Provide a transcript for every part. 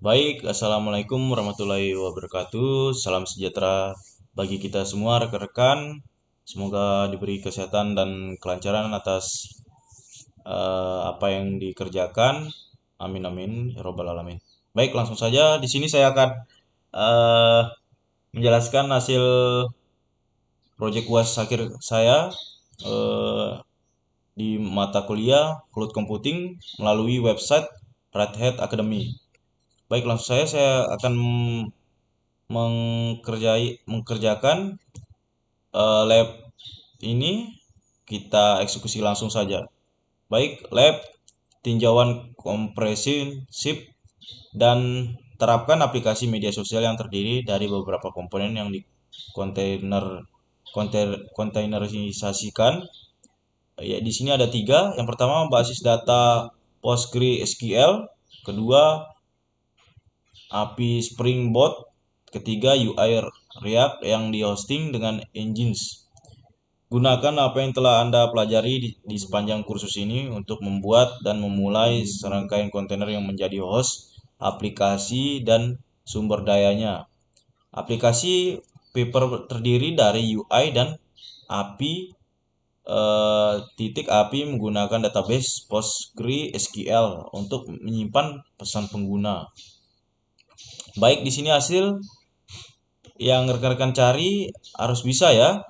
Baik, Assalamualaikum warahmatullahi wabarakatuh. Salam sejahtera bagi kita semua rekan-rekan. Semoga diberi kesehatan dan kelancaran atas apa yang dikerjakan. Amin amin ya robbal alamin. Baik, langsung saja. Di sini saya akan eh, menjelaskan hasil proyek UAS akhir saya eh, di mata kuliah Cloud Computing melalui website Red Hat Academy. Baik, langsung saya akan mengerjakan lab ini, kita eksekusi langsung saja. Baik, lab tinjauan kompresi zip dan terapkan aplikasi media sosial yang terdiri dari beberapa komponen yang di kontainerisasikan. Ya, di sini ada tiga. Yang pertama basis data PostgreSQL, kedua API Spring Boot, ketiga UI React yang dihosting dengan engines. Gunakan apa yang telah Anda pelajari di sepanjang kursus ini untuk membuat dan memulai serangkaian kontainer yang menjadi host, aplikasi, dan sumber dayanya. Aplikasi paper terdiri dari UI dan API titik API menggunakan database PostgreSQL untuk menyimpan pesan pengguna. Baik, di sini hasil yang rekan-rekan cari harus bisa ya.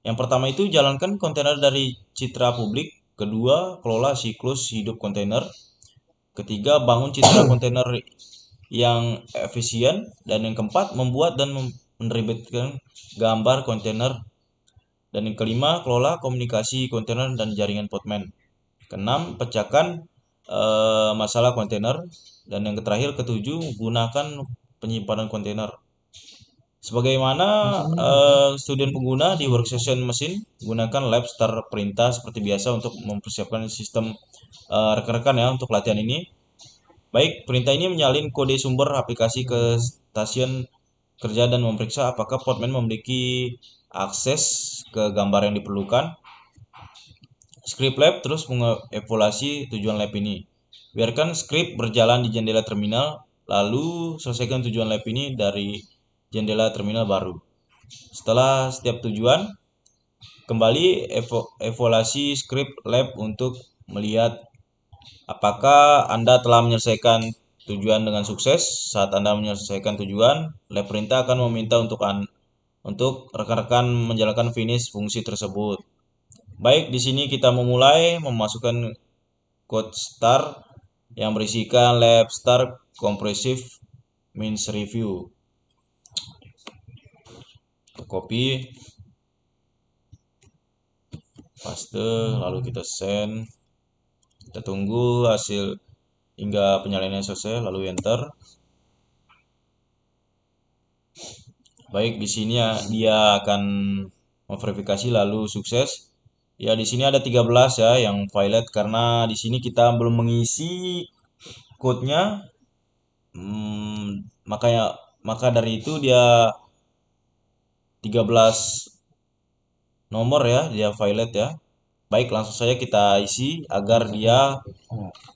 Yang pertama itu jalankan kontainer dari citra publik, kedua kelola siklus hidup kontainer, ketiga bangun citra kontainer yang efisien, dan yang keempat membuat dan menerbitkan gambar kontainer, dan yang kelima kelola komunikasi kontainer dan jaringan Podman, keenam pecahkan masalah kontainer, dan yang terakhir ketujuh gunakan penyimpanan kontainer. Sebagaimana student pengguna di workstation mesin, gunakan lab start perintah seperti biasa untuk mempersiapkan sistem rekan-rekan ya untuk latihan ini. Baik, perintah ini menyalin kode sumber aplikasi ke stasiun kerja dan memeriksa apakah Podman memiliki akses ke gambar yang diperlukan. Script lab terus mengevaluasi tujuan lab ini. Biarkan script berjalan di jendela terminal, lalu selesaikan tujuan lab ini dari jendela terminal baru. Setelah setiap tujuan, kembali evaluasi script lab untuk melihat apakah Anda telah menyelesaikan tujuan dengan sukses. Saat Anda menyelesaikan tujuan, lab perintah akan meminta untuk rekan-rekan menjalankan finish fungsi tersebut. Baik, di sini kita memulai memasukkan code start yang berisikan lab start compressive means review. Copy, paste, lalu kita send. Kita tunggu hasil hingga penyalinan selesai, lalu enter. Baik, di sini ya, dia akan memverifikasi lalu sukses. Ya, di sini ada 13 ya yang violet karena di sini kita belum mengisi code-nya. Maka dari itu dia 13 nomor ya, dia violet ya. Baik, langsung saja kita isi agar dia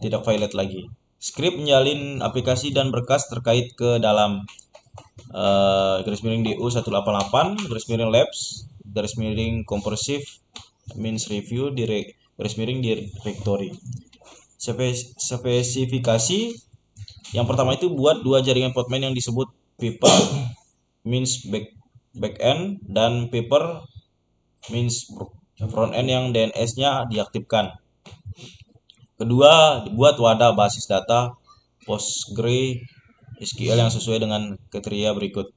tidak violet lagi. Script menyalin aplikasi dan berkas terkait ke dalam garis miring DU 188 garis miring labs garis miring compressive means review garis miring directory. Spesifikasi yang pertama itu buat dua jaringan Podman yang disebut paper means backend dan paper means front end yang DNS-nya diaktifkan. Kedua, dibuat wadah basis data PostgreSQL yang sesuai dengan kriteria berikut.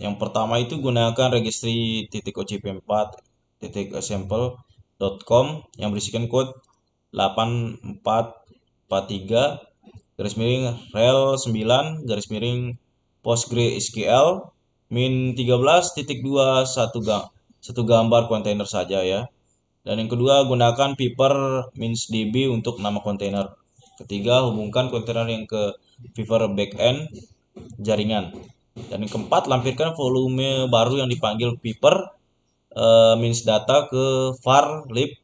Yang pertama itu gunakan registry .ocp4.example.com yang berisikan kode 8443 garis miring rel 9 garis miring PostgreSQL min 13.2 satu gambar kontainer saja ya. Dan yang kedua gunakan paper means db untuk nama kontainer. Ketiga, hubungkan kontainer yang ke Fiverr backend jaringan. Dan yang keempat, lampirkan volume baru yang dipanggil paper means data ke var lib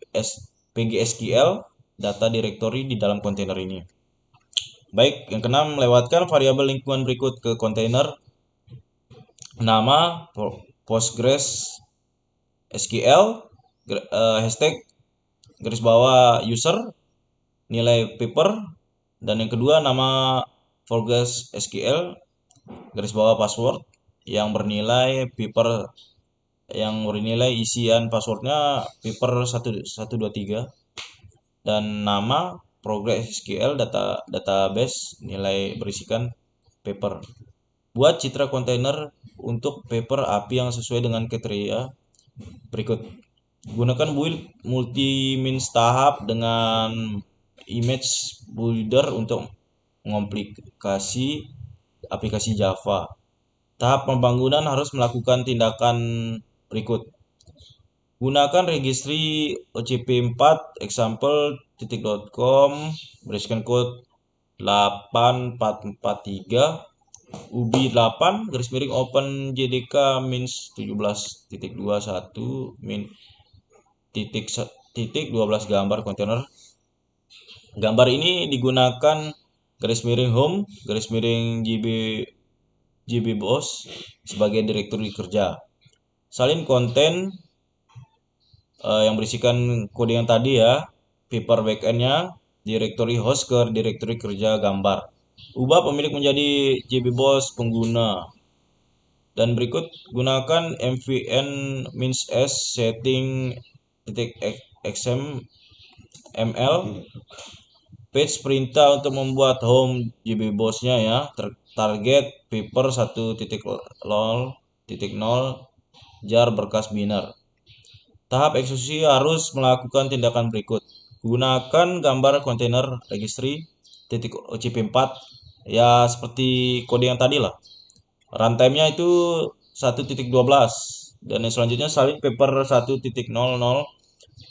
pgsql data directory di dalam kontainer ini. Baik, yang keenam, lewatkan variabel lingkungan berikut ke kontainer. Nama Postgres SQL, hashtag garis bawah user, nilai paper, dan yang kedua nama Postgres SQL garis bawah password yang bernilai isian passwordnya paper 1123, dan nama Progress SQL database nilai berisikan paper. Buat citra kontainer untuk paper API yang sesuai dengan kriteria berikut. Gunakan build multi-means tahap dengan image builder untuk mengomplikasi aplikasi Java. Tahap pembangunan harus melakukan tindakan berikut. Gunakan registry OCP4 example.com, berisikan code 8443 ubi 8 garis miring open jdk mins 17.21 min titik 12 gambar kontainer. Gambar ini digunakan garis miring home garis miring gbos sebagai direktori kerja. Salin konten yang berisikan kode yang tadi ya, paper backendnya, directory host ke directory kerja gambar. Ubah pemilik menjadi JBoss pengguna. Dan berikut gunakan mvn -s setting .xml page perintah untuk membuat home JBoss-nya ya. Target paper 1.0.0 jar berkas binner. Tahap eksekusi harus melakukan tindakan berikut. Gunakan gambar kontainer registry .ocp4 ya seperti kode yang tadi lah. Runtime-nya itu 1.12 dan yang selanjutnya salin paper 1.00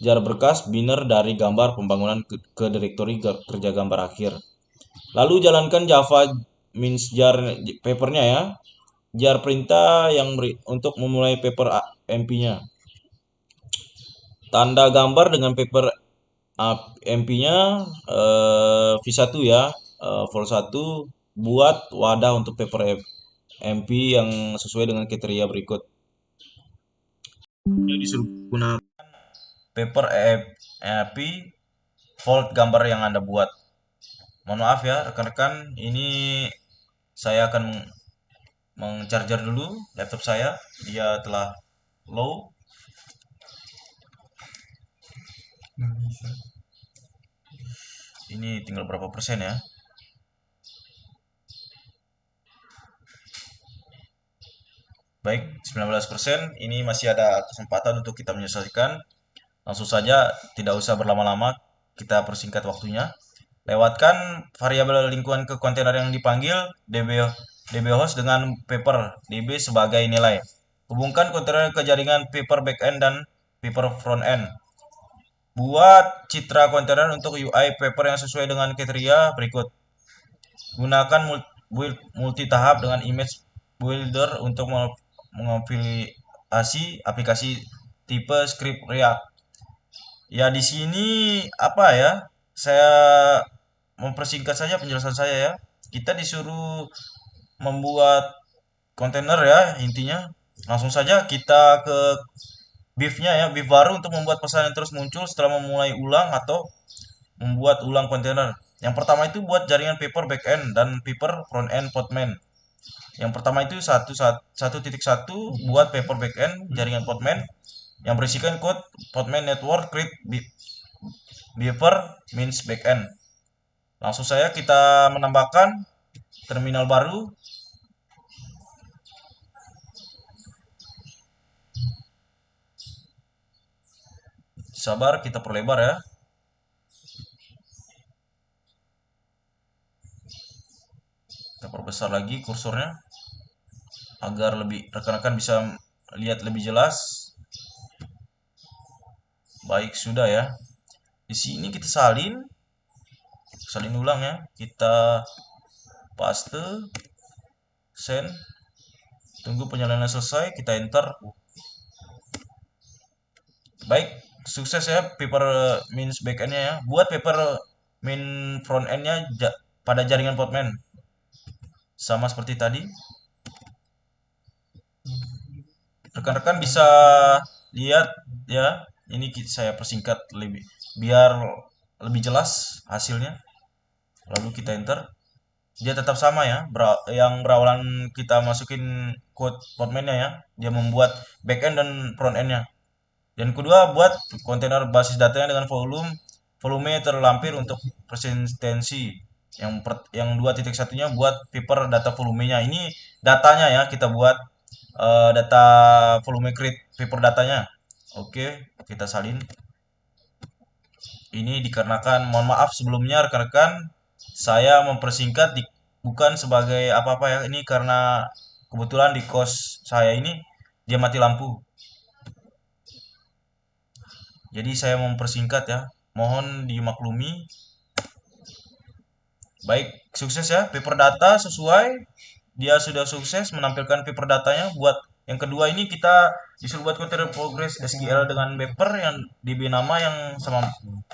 jar berkas binner dari gambar pembangunan ke direktori kerja gambar akhir. Lalu jalankan Java means jar papernya ya. Jar perintah yang untuk memulai paper MP-nya. Tanda gambar dengan paper MP-nya V1 ya, vol 1. Buat wadah untuk paper MP yang sesuai dengan kriteria berikut. Ini disuruh gunakan paper MP volt gambar yang Anda buat. Mohon maaf ya rekan-rekan, ini saya akan mengcharger dulu laptop saya, dia telah low. Ini tinggal berapa persen ya? Baik, 19%. Ini masih ada kesempatan untuk kita menyelesaikan. Langsung saja, tidak usah berlama-lama, kita persingkat waktunya. Lewatkan variabel lingkungan ke kontainer yang dipanggil dbhost dengan paper db sebagai nilai. Hubungkan kontainer ke jaringan paper backend dan paper frontend. Buat citra kontainer untuk UI paper yang sesuai dengan kriteria berikut. Gunakan multi tahap dengan image builder untuk mengompilasi aplikasi tipe script React. Ya di sini apa ya? Saya mempersingkat saja penjelasan saya ya. Kita disuruh membuat kontainer ya intinya. Langsung saja kita ke beef-nya ya, beef baru untuk membuat pesan yang terus muncul setelah memulai ulang atau membuat ulang kontainer. Yang pertama itu buat jaringan paper backend dan paper frontend Podman. Yang pertama itu 1.1 buat paper backend jaringan Podman yang berisikan code Podman network create beaver means backend. Langsung saja kita menambahkan terminal baru. Sabar, kita perlebar ya. Kita perbesar lagi kursornya agar lebih rekan-rekan bisa lihat lebih jelas. Baik, sudah ya. Di sini kita salin ulang ya. Kita paste, send, tunggu penyalinan selesai, kita enter. Baik, sukses ya paper means backendnya ya. Buat paper min frontendnya pada jaringan Podman. Sama seperti tadi. Rekan-rekan bisa lihat ya. Ini saya persingkat lebih biar lebih jelas hasilnya. Lalu kita enter. Dia tetap sama ya. Yang berawalan kita masukin code Podman-nya ya. Dia membuat backend dan front end-nya. Dan kedua, buat kontainer basis datanya dengan volume terlampir untuk persistensi. Yang 2.1-nya buat paper data volumenya. Ini datanya ya, kita buat data volume create paper datanya. Oke, kita salin. Ini dikarenakan mohon maaf sebelumnya rekan-rekan, saya mempersingkat bukan sebagai apa-apa ya. Ini karena kebetulan di kos saya ini dia mati lampu. Jadi saya mempersingkat ya. Mohon dimaklumi. Baik, sukses ya. Paper data sesuai. Dia sudah sukses menampilkan paper datanya. Buat yang kedua ini kita disuruh buat kontainer progress SQL dengan paper yang DB nama yang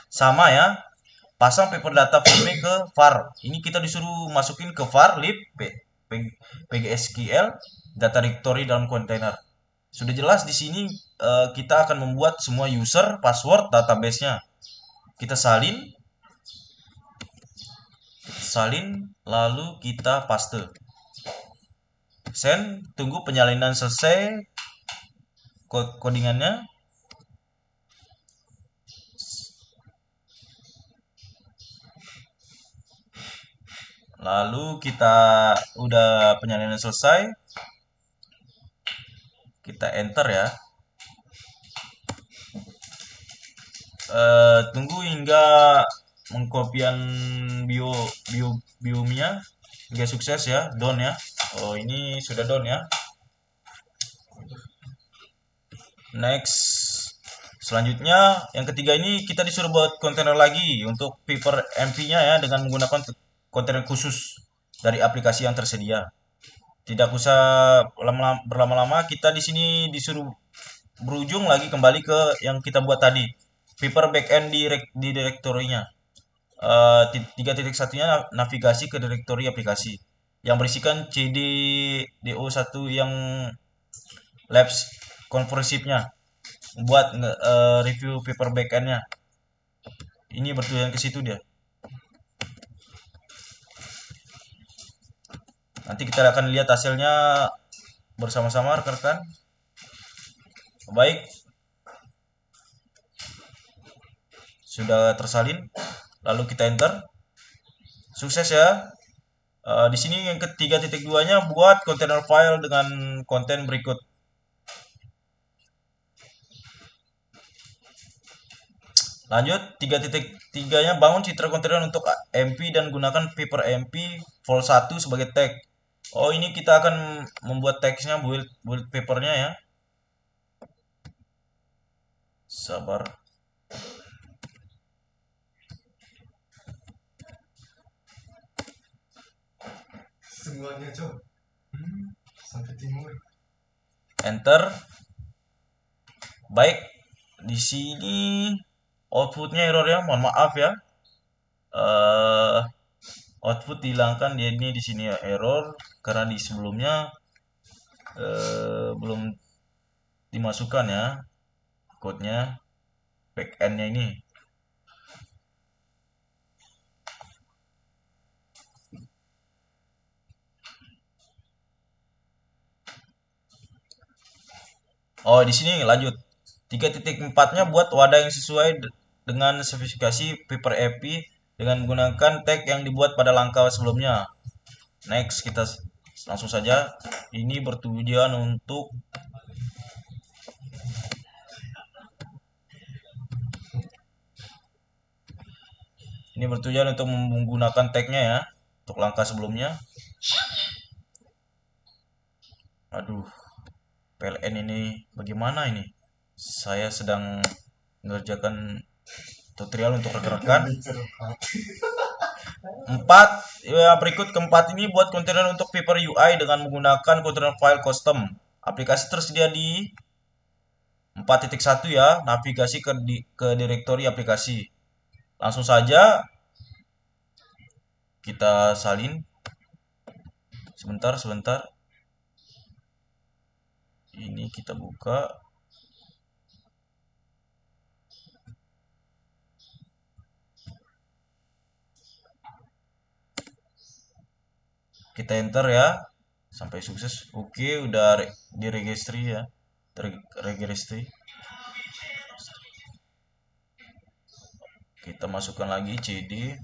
sama ya. Pasang paper data volume ke var. Ini kita disuruh masukin ke var lib pgsql data directory dalam kontainer. Sudah jelas di sini kita akan membuat semua user, password, database-nya. Kita salin, lalu kita paste. Send, tunggu penyalinan selesai codingannya. Lalu kita udah penyalinan selesai. Kita enter ya. Tunggu hingga mengkopian biomnya hingga sukses ya, done ya. Oh, ini sudah done ya. Next. Selanjutnya yang ketiga ini kita disuruh buat kontainer lagi untuk paper MP-nya ya dengan menggunakan kontainer khusus dari aplikasi yang tersedia. Tidak usah berlama-lama, kita di sini disuruh berujung lagi kembali ke yang kita buat tadi. Paper backend di direktorinya. 3.1-nya navigasi ke direktori aplikasi yang berisikan cd do1 yang labs conversive-nya buat review paper backend-nya. Ini bertujuan ke situ dia. Nanti kita akan lihat hasilnya bersama-sama rekan-rekan. Baik. Sudah tersalin. Lalu kita enter. Sukses ya. Di sini yang ketiga titik duanya buat container file dengan konten berikut. Lanjut, 3.3-nya bangun citra kontainer untuk MP dan gunakan paper MP vol 1 sebagai tag. Oh, ini kita akan membuat teksnya build papernya ya. Sabar. Semuanya, Cok. Sampai timur. Enter. Baik. Di sini outputnya error ya, mohon maaf ya. Output dihilangkan, dia ini di sini ya, error karena di sebelumnya belum dimasukkan ya code-nya backend-nya ini. Oh, di sini lanjut. 3.4-nya buat wadah yang sesuai dengan spesifikasi paper AP dengan menggunakan tag yang dibuat pada langkah sebelumnya. Next, kita langsung saja. Ini bertujuan untuk menggunakan tagnya ya untuk langkah sebelumnya. Aduh, PLN ini bagaimana ini? Saya sedang mengerjakan tutorial untuk rekan-rekan. 4 ya, berikut keempat ini buat kontainer untuk paper UI dengan menggunakan kontainer file custom. Aplikasi tersedia di 4.1 ya, navigasi ke direktori aplikasi. Langsung saja kita salin. Sebentar. Ini kita buka. Kita enter ya. Sampai sukses. Oke, udah diregistri ya. Terregistri. Kita masukkan lagi CD.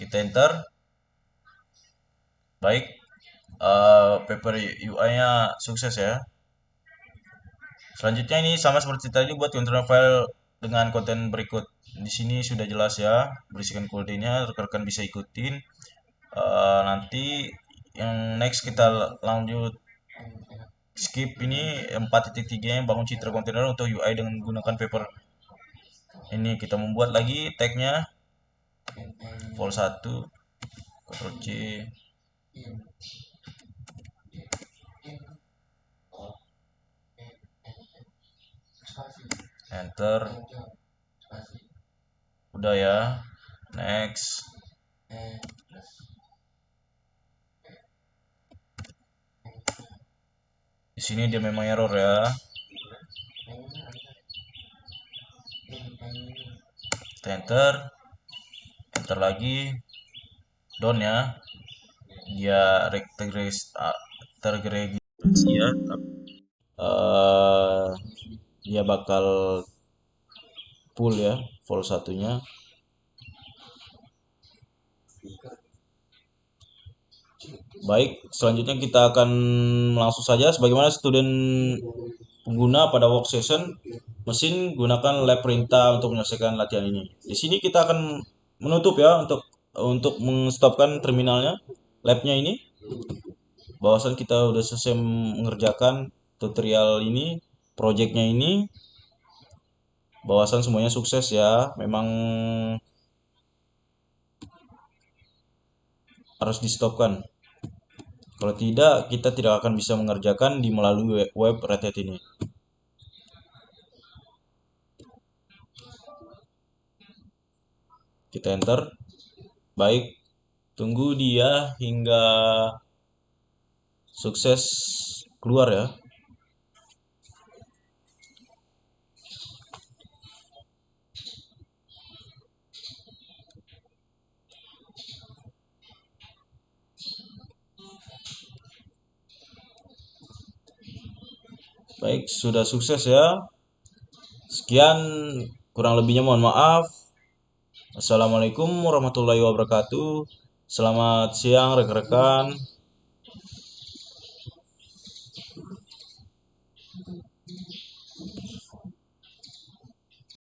Kita enter. Baik, paper UI-nya sukses ya. Selanjutnya ini sama seperti tadi, buat control file dengan konten berikut. Di sini sudah jelas ya, berisikan kodenya, rekan-rekan bisa ikutin. Nanti yang next kita lanjut skip ini 4.3 yang bangun citra kontainer untuk UI dengan menggunakan paper. Ini kita membuat lagi tagnya vol 1, Ctrl C, enter. Udah ya, next. Di sini dia memang error ya. Kita enter lagi, down ya. Dia terregistrasi ya. Dia bakal full ya, vol 1-nya. Baik, selanjutnya kita akan langsung saja sebagaimana student pengguna pada work session mesin, gunakan lab perintah untuk menyelesaikan latihan ini. Di sini kita akan menutup ya untuk menstopkan terminalnya, labnya ini. Bahwasan kita udah selesai mengerjakan tutorial ini, projectnya ini. Bahwasan semuanya sukses ya. Memang harus di stopkan. Kalau tidak, kita tidak akan bisa mengerjakan di melalui web Red Hat ini. Kita enter. Baik, tunggu dia hingga sukses keluar ya. Baik, sudah sukses ya. Sekian, kurang lebihnya mohon maaf. Assalamualaikum warahmatullahi wabarakatuh. Selamat siang rekan-rekan.